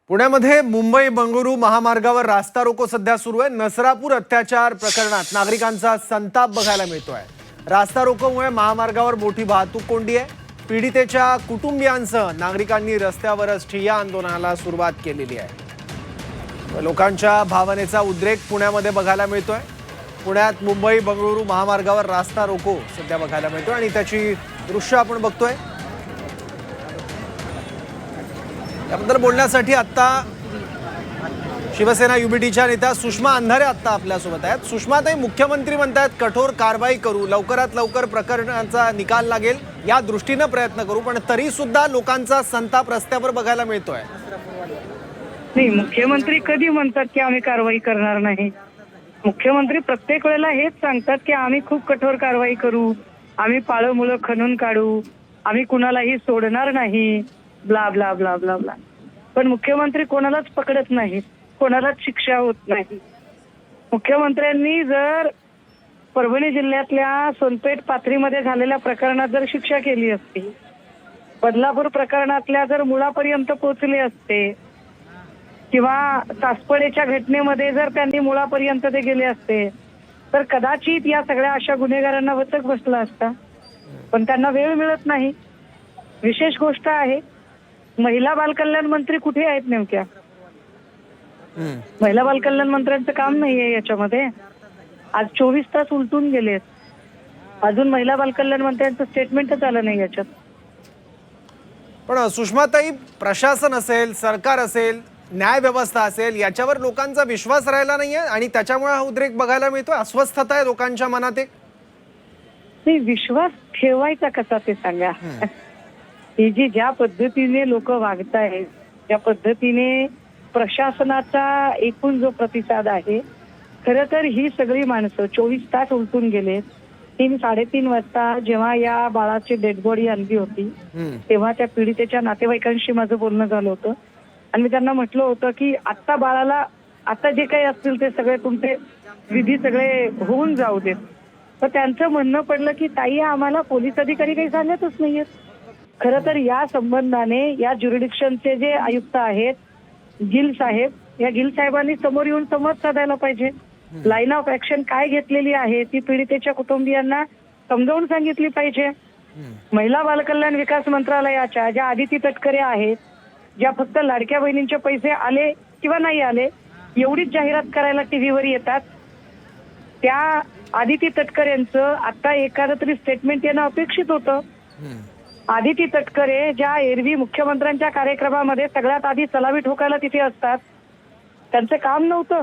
पुण्यामध्ये मुंबई बंगळुरू महामार्गावर रास्ता रोको सध्या सुरू आहे। नसरापूर अत्याचार प्रकरणात नागरिकांचा संताप बघायला मिळतोय। रास्ता रोकोमुळे महामार्गावर मोठी वाहतूक कोंडी आहे। पीडितेच्या कुटुंबियांसह नागरिकांनी रस्त्यावरच ठिय्या आंदोलनाला सुरुवात केलेली आहे। लोकांच्या भावनेचा उद्रेक पुण्यामध्ये बघायला मिळतोय। पुण्यात मुंबई बंगळुरू महामार्गावर रास्ता रोको सध्या बघायला मिळतोय आणि त्याची दृश्य आपण बघतोय। याबद्दल बोलण्यासाठी आता शिवसेना युबीटीच्या नेत्या सुषमा अंधारे आता आपल्यासोबत आहेत। सुषमाताई, मुख्यमंत्री म्हणतात कठोर कारवाई करू, लवकरात लवकर प्रकरणाचा निकाल लागेल या दृष्टीने प्रयत्न करू, पण तरी सुद्धा लोकांचा संताप रस्त्यावर बघायला मिळतोय। नाही, मुख्यमंत्री कधी म्हणतात की आम्ही कारवाई करणार नाही? मुख्यमंत्री प्रत्येक वेळेला हेच सांगतात की आम्ही खूप कठोर कारवाई करू, आम्ही पाळमुळं खणून काढू, आम्ही कुणालाही सोडणार नाही, blah blah blah blah blah. पण मुख्यमंत्री कोणालाच पकडत नाहीत, कोणालाच शिक्षा होत नाही। मुख्यमंत्र्यांनी जर परभणी जिल्ह्यातल्या सोनपेठ पाथरीमध्ये झालेल्या प्रकरणात जर शिक्षा केली असती, बदलापूर प्रकरणातल्या जर मुळापर्यंत पोहोचले असते, किंवा सासपडेच्या घटनेमध्ये जर त्यांनी मुळापर्यंत ते गेले असते, तर कदाचित या सगळ्या अशा गुन्हेगारांना वचक बसला असता। पण त्यांना वेळ मिळत नाही। विशेष गोष्ट आहे, महिला बालकल्याण मंत्री कुठे आहेत नेमक्या? महिला बालकल्याण मंत्र्यांचं काम नाहीये याच्यामध्ये। आज 24 तास उलटून गेलेत, अजून महिला बालकल्याण मंत्र्यांचं स्टेटमेंटच आलं नाही याच्यात। पण सुषमाताई, प्रशासन असेल, सरकार असेल, न्याय व्यवस्था असेल, याच्यावर लोकांचा विश्वास राहिला नाहीये आणि त्याच्यामुळे हा उद्रेक बघायला मिळतोय। अस्वस्थता आहे लोकांच्या मनात। नाही, विश्वास ठेवायचा कसा ते सांगा। ही ज्या पद्धतीने लोक वागतायत, ज्या पद्धतीने प्रशासनाचा एकूण जो प्रतिसाद आहे, खरं तर ही सगळी माणसं 24 तास उलटून गेलेत। 3-3:30 वाजता जेव्हा या बाळाची डेड बॉडी आणली होती, तेव्हा त्या पीडितेच्या नातेवाईकांशी माझं बोलणं झालं होतं आणि मी त्यांना म्हटलं होतं की आता बाळाला, आता जे काही असतील ते सगळे तुमचे विधी सगळे होऊन जाऊ देत। तर त्यांचं म्हणणं पडलं की ताई, आम्हाला पोलीस अधिकारी काही सांगतच नाहीयेत। खरं तर या संबंधाने या ज्युरिडिक्शनचे जे आयुक्त आहेत, गिल साहेब, या गिल साहेबांनी समोर येऊन संवाद साधायला पाहिजे। लाईन ऑफ ऍक्शन काय घेतलेली आहे ती पीडितेच्या कुटुंबियांना समजावून सांगितली पाहिजे। महिला बालकल्याण विकास मंत्रालयाच्या ज्या आदिती तटकरे आहेत, ज्या फक्त लाडक्या बहिणींचे पैसे आले किंवा नाही आले एवढीच जाहिरात करायला टीव्हीवर येतात, त्या आदिती तटकरेंचं आता एखादं तरी स्टेटमेंट येणं अपेक्षित होतं। आदिती तटकरे ज्या एरवी मुख्यमंत्र्यांच्या कार्यक्रमामध्ये सगळ्यात आधी सलावी ठोकायला तिथे असतात, त्यांचं काम नव्हतं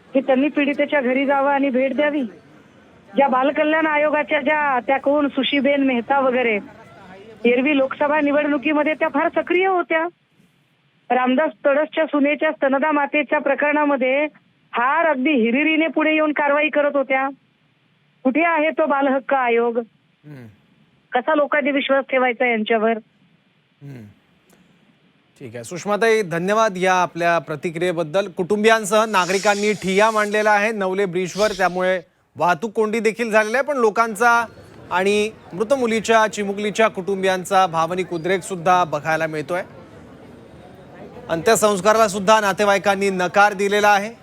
की त्यांनी पीडितेच्या घरी जावं आणि भेट द्यावी? ज्या बालकल्याण आयोगाच्या त्या कोण सुशीबेन मेहता वगैरे, एरवी लोकसभा निवडणुकीमध्ये त्या फार सक्रिय होत्या। रामदास तडसच्या सुनेच्या स्तनदा मातेच्या प्रकरणामध्ये फार अगदी हिरिरीने पुढे येऊन कारवाई करत होत्या। कुठे आहे तो बालहक्क आयोग? कसा लोकांनी विश्वास ठेवायचा यांच्यावर? ठीक आहे सुषमाताई, धन्यवाद या आपल्या प्रतिक्रियेबद्दल। कुटुंबियांसह नागरिकांनी ठिय्या मांडलेला आहे नवले ब्रिजवर, त्यामुळे वाहतूक कोंडी देखील झालेली आहे। पण लोकांचा आणि मृत मुलीच्या चिमुकलीच्या कुटुंबियांचा भावनिक उद्रेक सुद्धा बघायला मिळतोय। अंत्यसंस्काराला सुद्धा नातेवाईकांनी नकार दिलेला आहे।